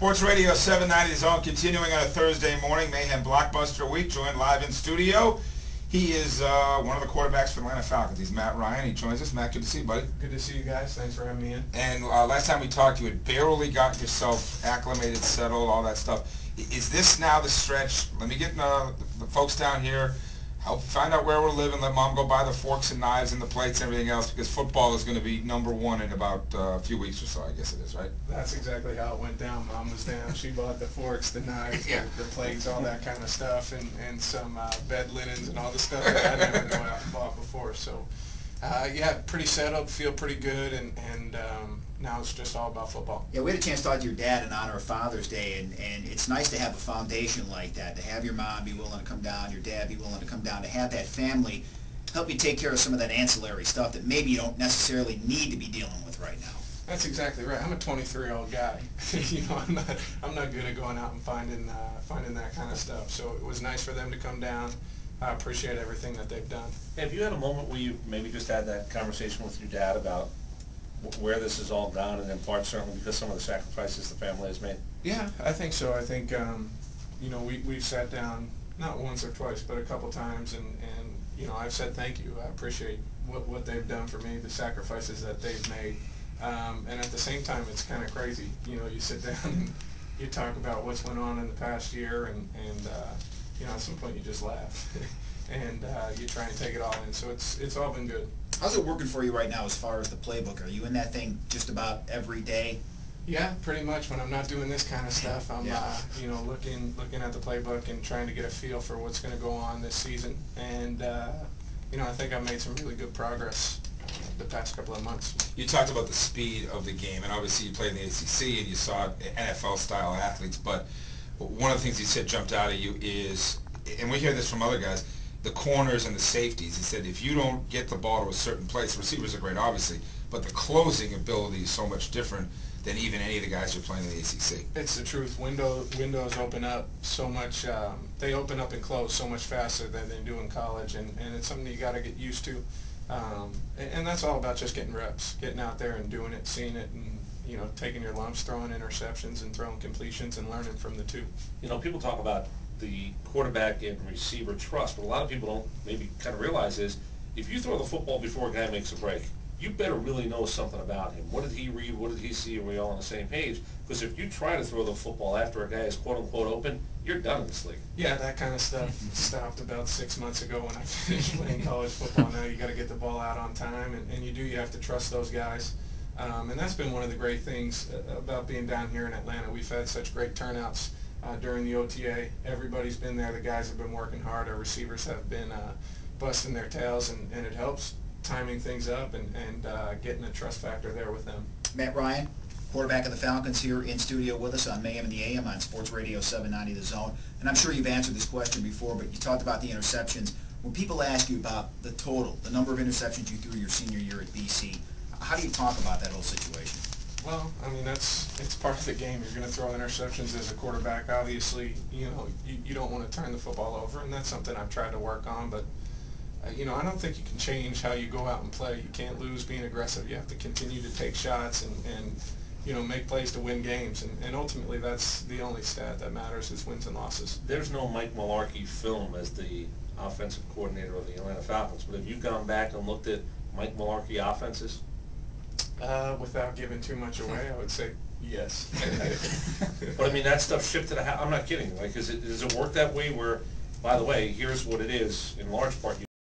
Sports Radio 790 is on, continuing on a Thursday morning, Mayhem Blockbuster Week, joined live in studio. He is one of the quarterbacks for the Atlanta Falcons. He's Matt Ryan. He joins us. Matt, good to see you, buddy. Good to see you guys. Thanks for having me in. And last time we talked, you had barely got yourself acclimated, settled, all that stuff. Is this now the stretch? Let me get the folks down here, help find out where we're living, let Mom go buy the forks and knives and the plates and everything else, because football is going to be #1 in about a few weeks or so, I guess it is, right? That's exactly how it went down. Mom was down. She bought the forks, the knives, Yeah. the plates, all that kind of stuff, and some bed linens and all the stuff that I never go out and bought before. So, yeah, pretty settled, feel pretty good, and now it's just all about football. Yeah, we had a chance to talk to your dad in honor of Father's Day, and it's nice to have a foundation like that, to have your mom be willing to come down, your dad be willing to come down, to have that family help you take care of some of that ancillary stuff that maybe you don't necessarily need to be dealing with right now. That's exactly right. I'm a 23-year-old guy. You know, I'm not good at going out and finding that kind of stuff. So it was nice for them to come down. I appreciate everything that they've done. Have you had a moment where you maybe just had that conversation with your dad about where this has all gone, and in part certainly because some of the sacrifices the family has made? Yeah, I think so. I think you know, we've sat down not once or twice, but a couple times, and you know, I've said thank you. I appreciate what they've done for me, the sacrifices that they've made, and at the same time, it's kind of crazy. You know, you sit down and you talk about what's went on in the past year, and you know, at some point you just laugh and you try and take it all in. So it's all been good. How's it working for you right now as far as the playbook? Are you in that thing just about every day? Yeah, pretty much. When I'm not doing this kind of stuff, I'm Yeah. you know, looking at the playbook and trying to get a feel for what's going to go on this season. And you know, I think I've made some really good progress the past couple of months. You talked about the speed of the game, and obviously you played in the ACC and you saw NFL-style athletes, but one of the things he said jumped out at you is, and we hear this from other guys, the corners and the safeties. He said if you don't get the ball to a certain place, receivers are great obviously, but the closing ability is so much different than even any of the guys who are playing in the ACC. It's the truth. Windows open up so much. They open up and close so much faster than they do in college, and it's something you got to get used to. And that's all about just getting reps, getting out there and doing it, seeing it, and you know, taking your lumps, throwing interceptions and throwing completions, and learning from the two. You know, people talk about the quarterback and receiver trust, but a lot of people don't maybe kind of realize is if you throw the football before a guy makes a break, you better really know something about him. What did he read? What did he see? Are we all on the same page? Because if you try to throw the football after a guy is quote-unquote open, you're done in this league. Yeah, that kind of stuff stopped about 6 months ago when I finished playing college football. Now you got to get the ball out on time, and you have to trust those guys. And that's been one of the great things about being down here in Atlanta. We've had such great turnouts during the OTA. Everybody's been there. The guys have been working hard. Our receivers have been busting their tails, and it helps timing things up and getting a trust factor there with them. Matt Ryan, quarterback of the Falcons, here in studio with us on Mayhem in the AM on Sports Radio 790 The Zone. And I'm sure you've answered this question before, but you talked about the interceptions. When people ask you about the total, the number of interceptions you threw your senior year at BC, how do you talk about that whole situation? Well, I mean, it's part of the game. You're going to throw interceptions as a quarterback. Obviously, you know, you don't want to turn the football over, and that's something I've tried to work on. But you know, I don't think you can change how you go out and play. You can't lose being aggressive. You have to continue to take shots and you know, make plays to win games. And ultimately, that's the only stat that matters is wins and losses. There's no Mike Mularkey film as the offensive coordinator of the Atlanta Falcons, but have you gone back and looked at Mike Mularkey offenses? Without giving too much away, I would say yes. But I mean, that stuff shipped to the house. I'm not kidding. Like, does it work that way where, by the way, here's what it is, in large part,